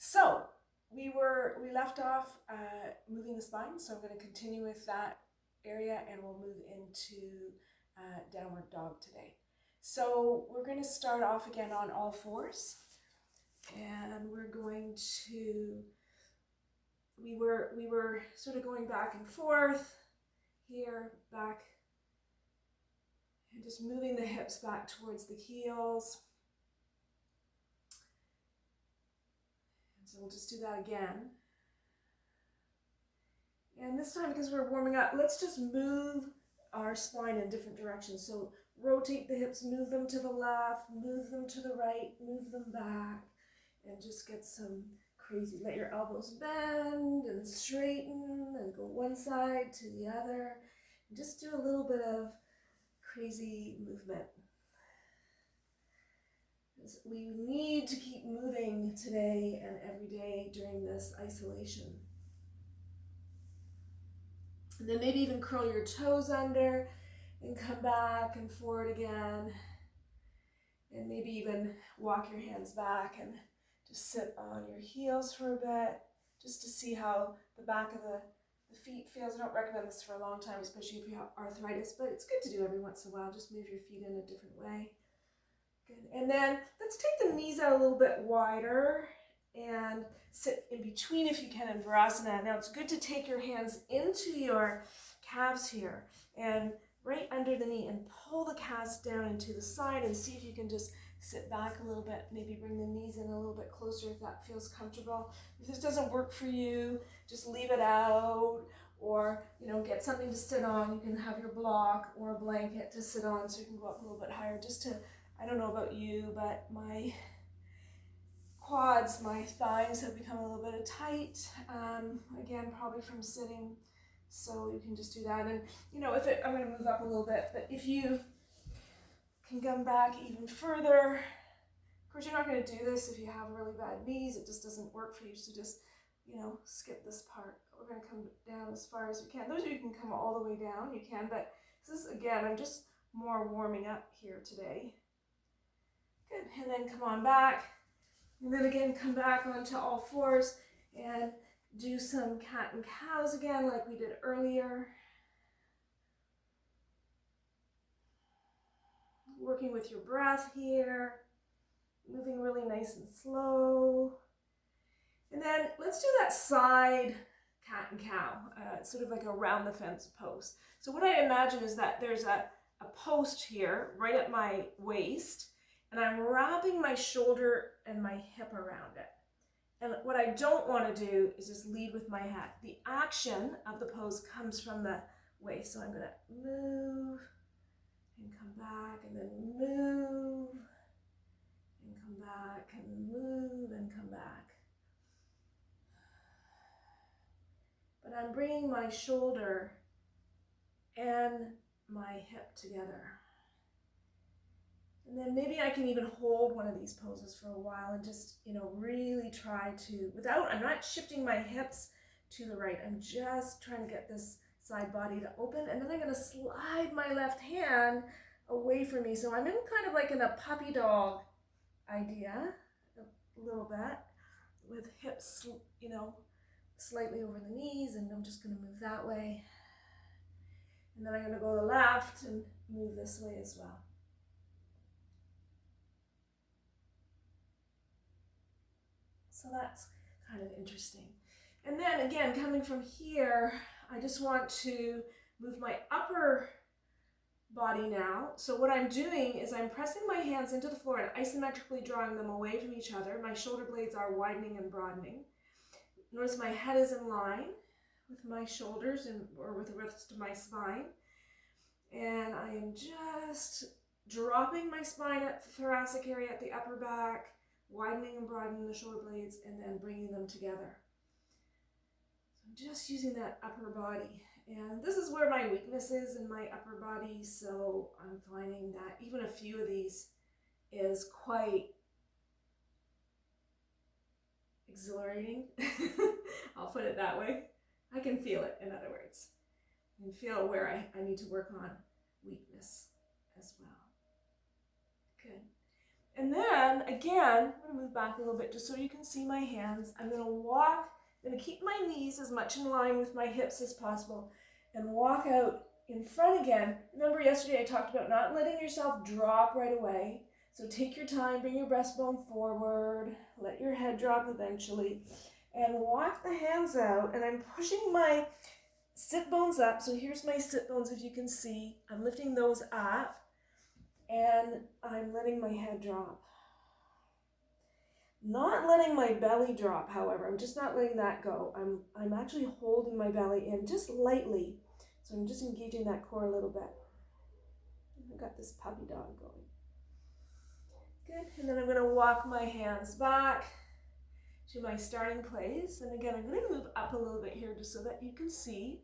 So we left off moving the spine, so I'm going to continue with that area and we'll move into downward dog today. So we're going to start off again on all fours, and we're going to, we were sort of going back and forth here, back, and just moving the hips back towards the heels. And so we'll just do that again. And this time, because we're warming up, let's just move our spine in different directions. So rotate the hips, move them to the left, move them to the right, move them back, and just get some crazy. Let your elbows bend and straighten and go one side to the other. And just do a little bit of crazy movement. We need to keep moving today and every day during this isolation. And then maybe even curl your toes under and come back and forward again. And maybe even walk your hands back and just sit on your heels for a bit, just to see how the back of the feet feels. I don't recommend this for a long time, especially if you have arthritis, but it's good to do every once in a while. Just move your feet in a different way. Good. And then let's take the knees out a little bit wider and sit in between if you can in Virasana. Now it's good to take your hands into your calves here and right under the knee and pull the calves down into the side and see if you can just sit back a little bit, maybe bring the knees in a little bit closer if that feels comfortable. If this doesn't work for you, just leave it out, or get something to sit on. You can have your block or a blanket to sit on so you can go up a little bit higher. Just to, I don't know about you, but my quads, my thighs have become a little bit tight, again, probably from sitting, so you can just do that. And I'm going to move up a little bit, but if you can come back even further, of course you're not going to do this if you have really bad knees, it just doesn't work for you, so just skip this part. We're going to come down as far as we can. Those of you who can come all the way down, you can, but this is, again, I'm just more warming up here today. Good, and then come on back. And then again, come back onto all fours and do some cat and cows again like we did earlier. Working with your breath here, moving really nice and slow. And then let's do that side cat and cow, sort of like a round the fence pose. So what I imagine is that there's a post here right at my waist, and I'm wrapping my shoulder and my hip around it. And what I don't want to do is just lead with my head. The action of the pose comes from the waist. So I'm going to move and come back, and then move and come back, and move and come back. But I'm bringing my shoulder and my hip together. And then maybe I can even hold one of these poses for a while and just, really try to, I'm not shifting my hips to the right. I'm just trying to get this side body to open. And then I'm going to slide my left hand away from me. So I'm in kind of like in a puppy dog idea, a little bit, with hips, slightly over the knees. And I'm just going to move that way. And then I'm going to go to the left and move this way as well. So that's kind of interesting. And then again, coming from here, I just want to move my upper body now. So what I'm doing is I'm pressing my hands into the floor and isometrically drawing them away from each other. My shoulder blades are widening and broadening. Notice my head is in line with my shoulders or with the rest of my spine. And I am just dropping my spine at the thoracic area, at the upper back, widening and broadening the shoulder blades, and then bringing them together. So I'm just using that upper body. And this is where my weakness is in my upper body, so I'm finding that even a few of these is quite exhilarating. I'll put it that way. I can feel it, in other words. I can feel where I need to work on weakness as well. Good. And then again, I'm gonna move back a little bit just so you can see my hands. I'm gonna walk, I'm gonna keep my knees as much in line with my hips as possible and walk out in front again. Remember yesterday I talked about not letting yourself drop right away. So take your time, bring your breastbone forward, let your head drop eventually, and walk the hands out. And I'm pushing my sit bones up. So here's my sit bones, if you can see. I'm lifting those up and I'm letting my head drop. Not letting my belly drop, however. I'm just not letting that go. I'm actually holding my belly in just lightly. So I'm just engaging that core a little bit. I've got this puppy dog going. Good, and then I'm going to walk my hands back to my starting place. And again, I'm going to move up a little bit here just so that you can see.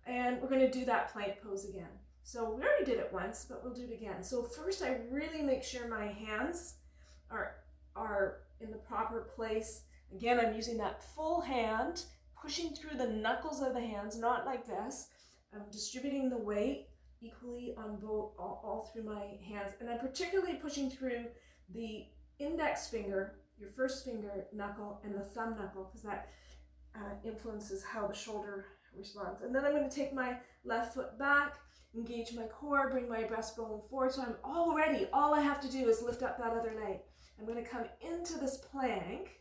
And we're going to do that plank pose again. So we already did it once, but we'll do it again. So first I really make sure my hands are in the proper place. Again, I'm using that full hand, pushing through the knuckles of the hands, not like this. I'm distributing the weight equally on both, all through my hands. And I'm particularly pushing through the index finger, your first finger knuckle, and the thumb knuckle, because that influences how the shoulder responds. And then I'm going to take my left foot back, engage my core, bring my breastbone forward. So I'm already, all I have to do is lift up that other leg. I'm going to come into this plank,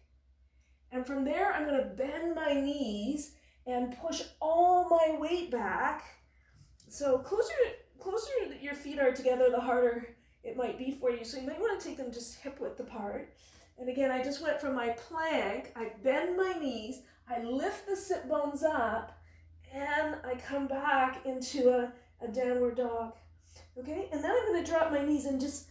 and from there I'm going to bend my knees and push all my weight back. So closer that your feet are together, the harder it might be for you. So you might want to take them just hip width apart. And again, I just went from my plank, I bend my knees, I lift the sit bones up, and I come back into a downward dog. Okay, and then I'm going to drop my knees and just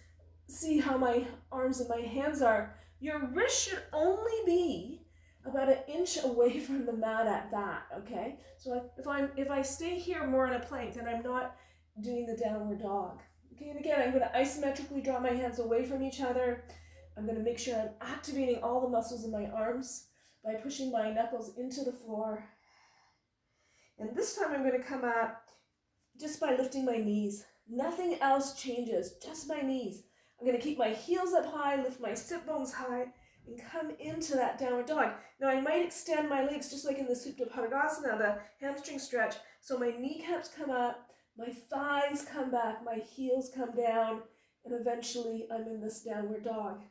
see how my arms and my hands are. Your wrist should only be about 1 inch away from the mat at that, okay? So if I stay here more in a plank, then I'm not doing the downward dog. Okay, and again, I'm going to isometrically draw my hands away from each other. I'm going to make sure I'm activating all the muscles in my arms by pushing my knuckles into the floor. And this time I'm going to come up just by lifting my knees. Nothing else changes, just my knees. I'm going to keep my heels up high, lift my sit bones high, and come into that downward dog. Now I might extend my legs just like in the Supta Padangusthasana, the hamstring stretch. So my kneecaps come up, my thighs come back, my heels come down, and eventually I'm in this downward dog.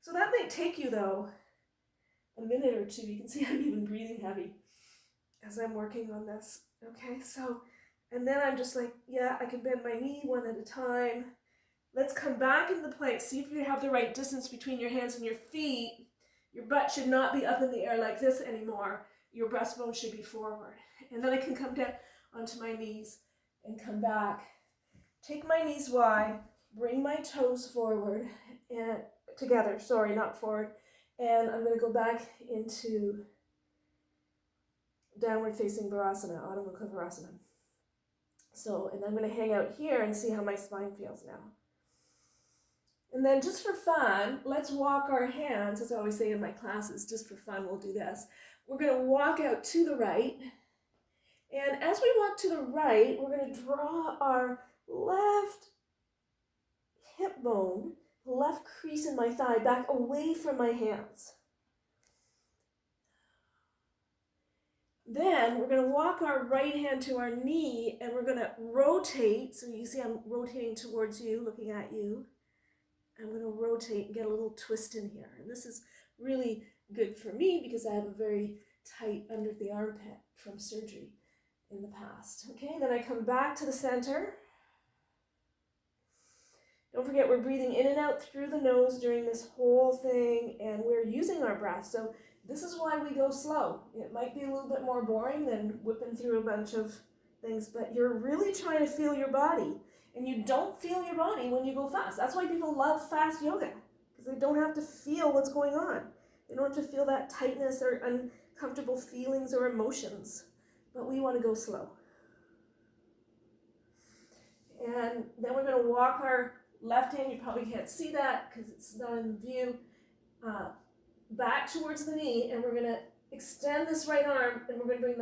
So that may take you though a minute or two. You can see I'm even breathing heavy as I'm working on this. Okay, so, and then I'm just like, yeah, I can bend my knee one at a time. Let's come back into the plank. See if you have the right distance between your hands and your feet. Your butt should not be up in the air like this anymore. Your breastbone should be forward. And then I can come down onto my knees and come back. Take my knees wide, bring my toes forward and together, sorry, not forward. And I'm going to go back into downward facing Virasana, Adho Mukha Virasana. So, and I'm going to hang out here and see how my spine feels now. And then just for fun, let's walk our hands, as I always say in my classes, just for fun, we'll do this. We're going to walk out to the right. And as we walk to the right, we're going to draw our left hip bone, left crease in my thigh, back away from my hands. Then we're going to walk our right hand to our knee, and we're going to rotate. So you see I'm rotating towards you, looking at you. I'm going to rotate and get a little twist in here. And this is really good for me because I have a very tight under the armpit from surgery in the past. Okay, then I come back to the center. Don't forget, we're breathing in and out through the nose during this whole thing, and we're using our breath. So this is why we go slow. It might be a little bit more boring than whipping through a bunch of things, but you're really trying to feel your body. And you don't feel your body when you go fast. That's why people love fast yoga, because they don't have to feel what's going on. They don't have to feel that tightness or uncomfortable feelings or emotions. But we want to go slow. And then we're going to walk our left hand. You probably can't see that because it's not in view. Back towards the knee, and we're going to extend this right arm, and we're going to bring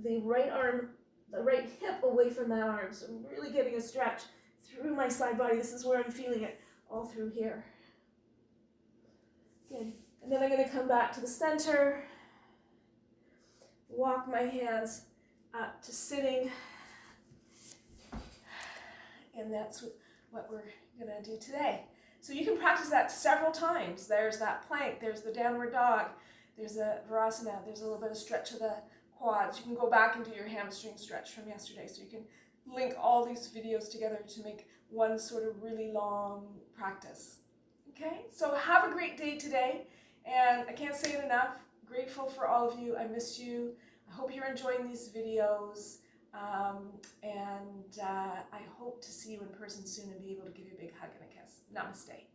the right arm, the right hip away from that arm. So I'm really getting a stretch through my side body. This is where I'm feeling it, all through here. Good. And then I'm going to come back to the center, walk my hands up to sitting, and that's what we're going to do today. So you can practice that several times. There's that plank, there's the downward dog, there's a Virasana, there's a little bit of stretch of the quads. You can go back and do your hamstring stretch from yesterday, so you can link all these videos together to make one sort of really long practice. Okay, so have a great day today, and I can't say it enough, grateful for all of you. I miss you. I hope you're enjoying these videos, and I hope to see you in person soon and be able to give you a big hug and a kiss. Namaste.